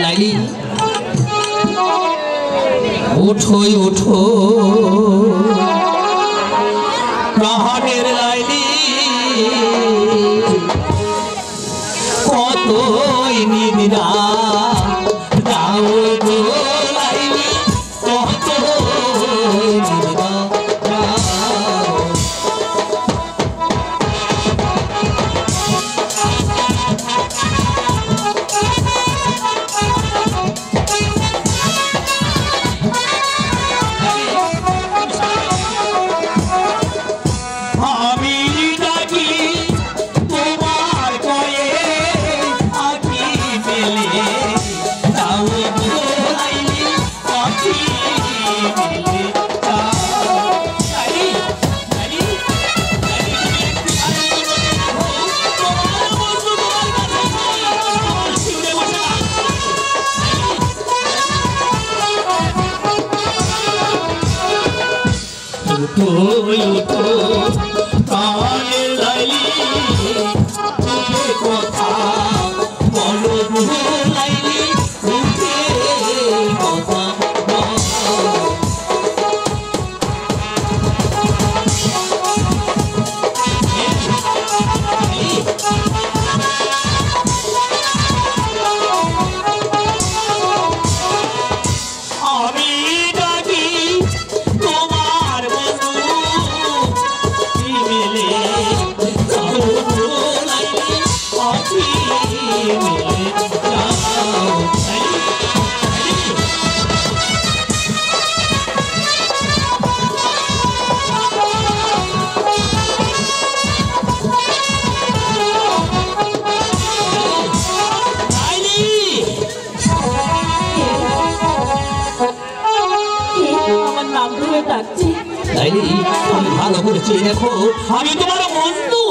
লাইলি ওঠো ওঠো প্রাণের লাইলি কতই নিবিড়া যাও গো লাইলি কতই নিবিড়া আমি ভালো করেছি দেখো আমি তোমার বন্ধু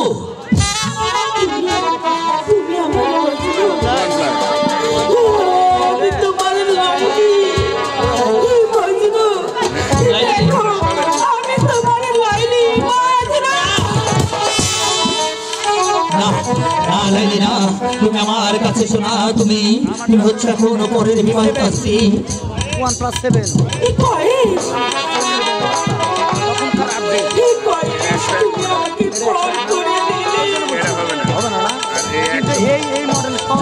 তুমি আমার কাছে শোনা তুমি হচ্ছে এখন পরের বিবাহ পাচ্ছি 1+7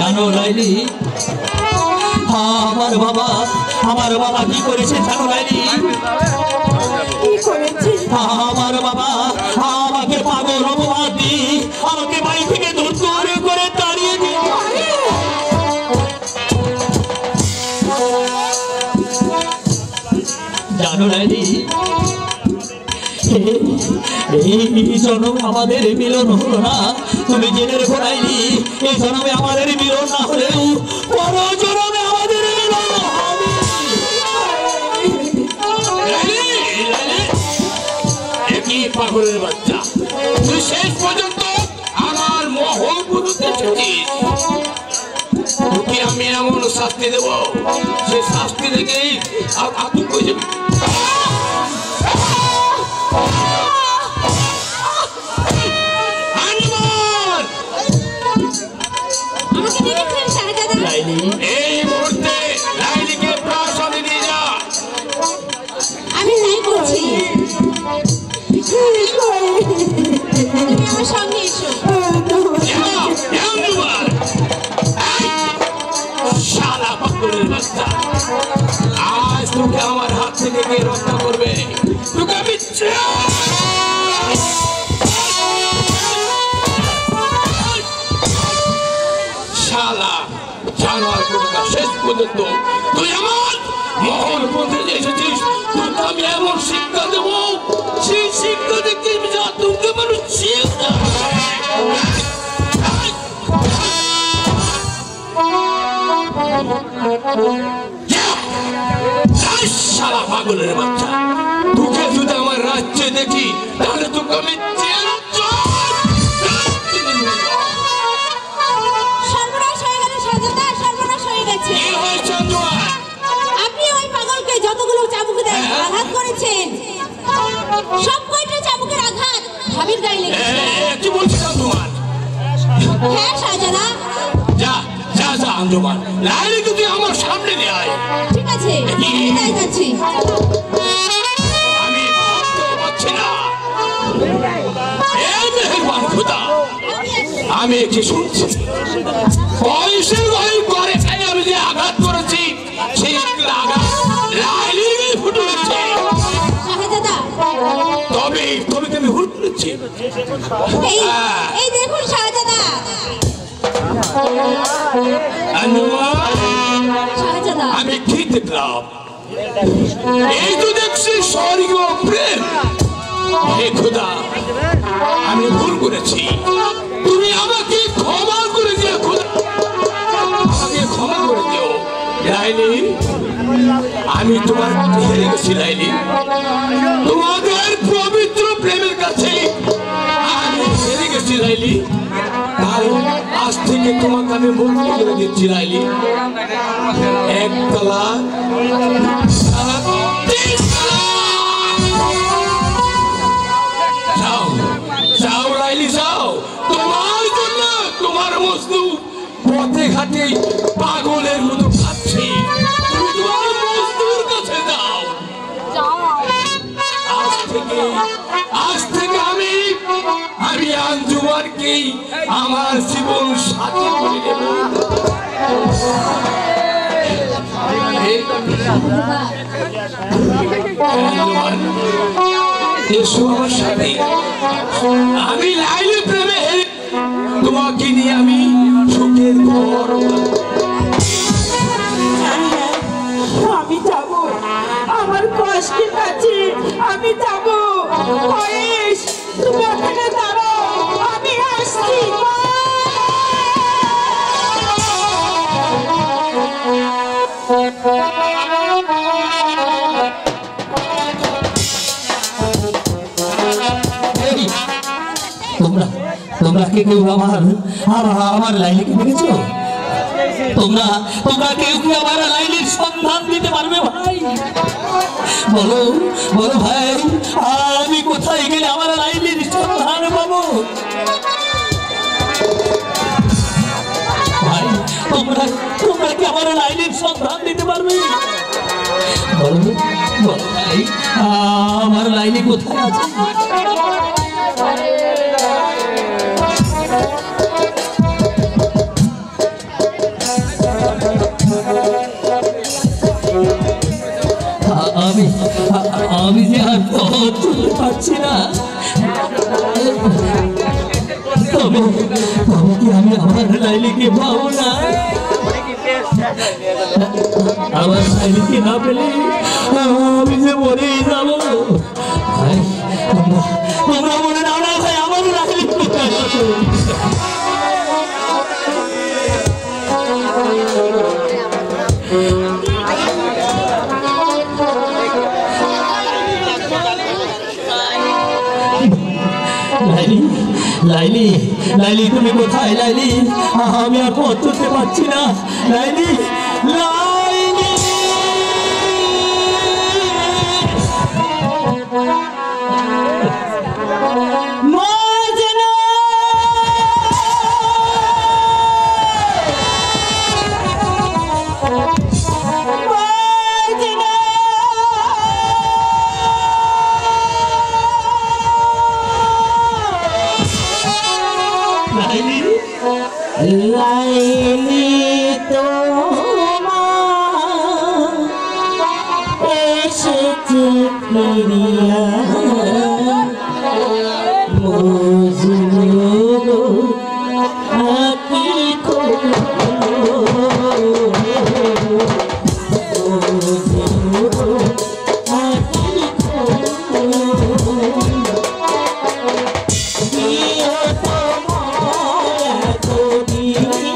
জানো লাইলি আমার বাবা কি করেছে জানো লাইলি আমার বাবা আমাকে পাগল অপবাদ দিয়ে আমাকে বাড়ি থেকে দূর করে তাড়িয়ে দিয়ে জানো লাইলি এই জন্ম আমাদের মিলন হলো না তুমি জেনে রেখো লাইলি এই জন্মে আমাদের মিলন না হলেও পর জন্মে আমাদের মিলন হবে একই পাগলের বাচ্চা তুই শেষ পর্যন্ত আমার মহল বুঝতে চেয়েছিস তোকে আমি এমন শাস্তি দেব সে শাস্তি দেখেই আর আতুক হয়ে যাবি এই মুহূর্তে লাইলিকে প্রাসাদে নিয়ে যা আমি তাই করছি তুমি আমার সঙ্গে এসো শালা পাগলের বাচ্চা আজ তোকে আমার হাত থেকে কে রক্ষা করবে তোকে আমি শালা জানোয়ার কোনটা শেষ পর্যন্ত তুই আমার মহল পথে এসেছিস তোকে আমি এমন শিক্ষা দেবো সেই শিক্ষা দেখে যা তোকে মানুষ শালা পাগলের বাচ্চা তোকে যদি আমার রাজ্যে দেখি তাহলে তোকে আমি আপনি ওই পাগলকে যতগুলো চাবুক দেয় আঘাত করেছেন সব কয়টা চাবুকের আঘাত ভাবির গায়ে লেগেছে কি বলছিস তোমার হ্যাঁ শাহজাদা যা যা যা আঞ্জুমান লাইলি যদি আমার সামনে দিয়ে আয়। ঠিক আছে তাই যাচ্ছি। আমি ভাবতেও পারছি না। এই মেহেরবান খোদা, আমি কি শুনছি বয়সের ভয় করে তাই আমি যে আঘাত করেছি সেই আঘাত লাইলির গায়ে ফুটে উঠছে। শাহজাদা তবে তবে কি আমি ভুল করেছি? এই এই দেখুন শাহজাদা। শাহজাদা আমি কি দেখলাম? এই তো দেখছি স্বর্গীয় প্রেম। হে খোদা, আমি ভুল করেছি, তুমি আমাকে ক্ষমা করে দিও খোদা, আমাকে ক্ষমা করে দিও। লাইলি, আমি তোমার হেরে গেছি লাইলি, তোমাদের পবিত্র প্রেমের কাছে আমি হেরে গেছি লাইলি। তাই আজ থেকে তোমাকে আমি মুক্ত করে দিচ্ছি লাইলি। এক তালাক, তিন তালাক। যাও যাও লাইলি যাও, তোমার জন্য তোমার মজনু পথে ঘাটে পাগলের মতো খাচ্ছে। তুমি তোমার মজনুর কাছে যাও। আজ থেকে আমি আঞ্জুমানকে আমার জীবন সাথী করে নেব। আঞ্জুমান, এসো আমার সাথে। আমি লাইলি প্রেমে তোমাকে নিয়ে আমি সুখের ঘর। আমি যাব, আমার কষ্টের কাছে আমি যাব। কয়েস, তুমি ওখানে দাঁড়াও, আমি আসছি। তোমরা তোমরা কে কেউ আমার লাইলিকে দেখেছো? তোমরা তোমরা কেউ কি আমার লাইলির সন্ধান দিতে পারবে ভাই? বলো বলো ভাই, আমি কোথায় গেলে আমার লাইলির সন্ধান পাবো? ভাই তোমরা তোমরা কি আমার লাইলির সন্ধান দিতে পারবে? বলো বলো ভাই, আমার লাইলি কোথায় আছে? আমি যে আর পথ চলতে পারছি না। তবে কি আমি আমার লাইলিকে পাবো না? আমার লাইলিকে না পেলে আমি যে মরেই যাবো। ভাই তোমরা মনে নাও না ভাই, আমার লাইলি কোথায় আছে? লাইলি লাইলি লাইলি তুমি কোথায় লাইলি? আমি আর পথ চলতে পারছি না লাইলি। লাইলি লাইলি তোমার এসেছে ফিরিয়া, মজনু আকি লাইলি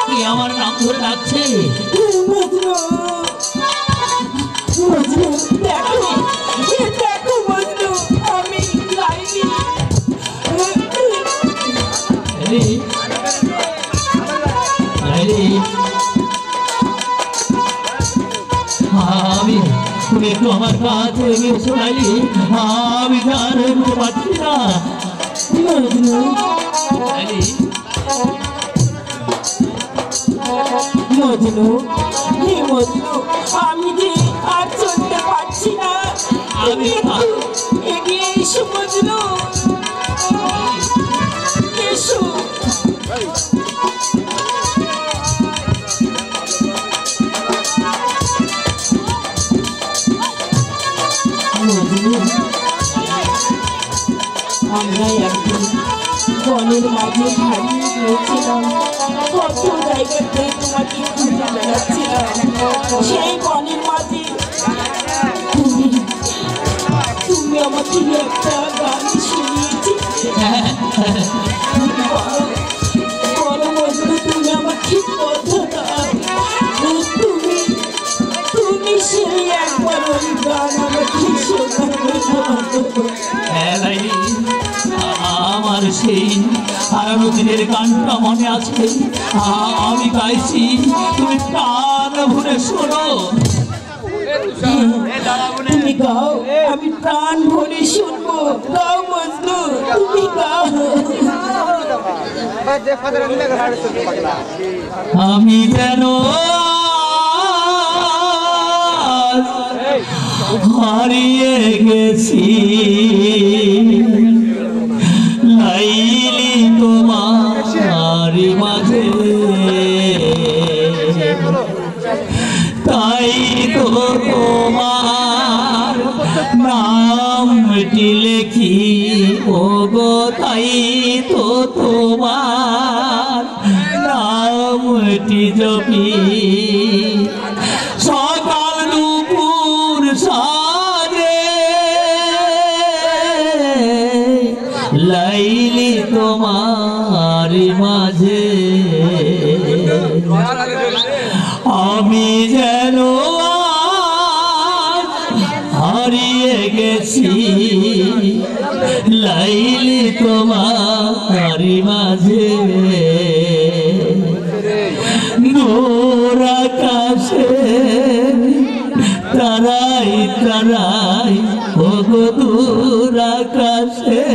কি আমার নাম ধরে ডাকছে? আমি তুমি একটু আমার কাছে শোনাইলি, আমি আর উঠতে পারছি না। মজনু, হে মজনু, আমি যে আর চলতে পারছি না, আমি এগিয়ে এসো মজনু, এসো। আমরা একদিন বনের মাঝে হারিয়ে গিয়েছিলাম, কত জায়গাতে তোমাকে খুঁজে বেড়াচ্ছিলাম। সেই বনের মাঝে তুমি আমাকে একটা গান শুনিয়েছিলে। বড় মজনু, তুমি আমাকে কথা দাও, তুমি সেই একবার ওই গান আমাকে শোনাবে। আমার সেই হারানো দিনের গানটা মনে আছে, আমি গাইছি, তুমি প্রাণ ভরে শোনো। তুমি গাও, আমি প্রাণ ভরে শুনবো। গাও মজনু, তুমি গাও। আমি যেন হারিয়ে গেছি, লাইলি তোমার মাঝে, তাই তো তোমার নামটি লেখি, ও গো তাই তো তোমার নামটি জপি, সকাল দুপুর সাজে লাইলি তোমার মাঝে। আমি যেন হারিয়ে গেছি, লাইলি তোমার মাঝে। দূর আকাশে তারাই তারাই, ও গো দূর আকাশে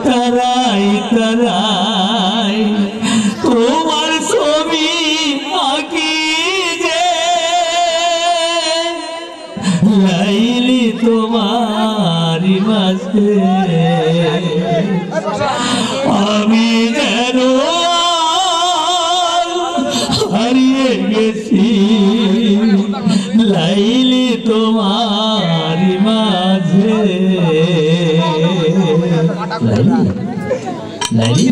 তারাই তারাই, তোমার ছবি আঁকি যে, লাইলি তোমার মাঝে। আমি যেন হারিয়ে গেছি লাইলি তোমার মাঝে। লাইলি,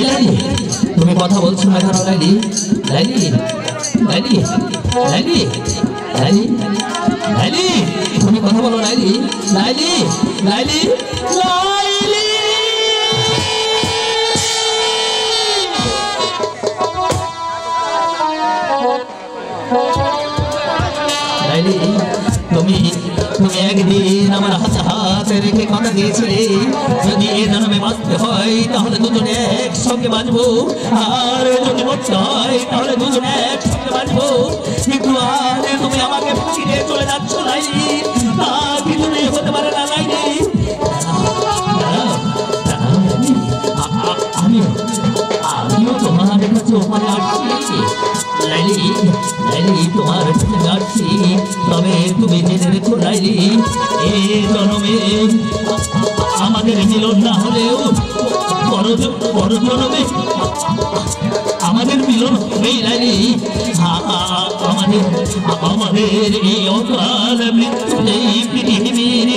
লাইলি, তুমি কথা বলছো না কেন লাইলি? লাইলি, লাইলি, লাইলি, লাইলি, লাইলি, তুমি কথা বলো লাইলি। লাইলি, লাইলি, লাইলি, লাইলি, তুমি তুমি একদিন আমার হাতে হাত রেখে কথা দিয়েছিলে যদি এ জন্মে বাঁচতে হয় তাহলে দুজনে একসঙ্গে বাঁচবো, আর যদি মরতে হয় তাহলে দুজনে একসঙ্গে বাঁচবো। কিন্তু আজ তুমি আমাকে ছিঁড়ে চলে যাচ্ছ লাইলি, তা কিছুতে হতে পারে না লাইলি। আমিও তোমার কাছে ওখানে আসছি লাইলি, লাইলি তোমার কাছে যাচ্ছি, তবে তুমি জেনে রেখো লাইলি এই জন্মে আমাদের মিলন না হলেও পর জন্মে আমাদের মিলন হবেই লাইলি। আমাদের এই অকাল মৃত্যু এই পৃথিবীর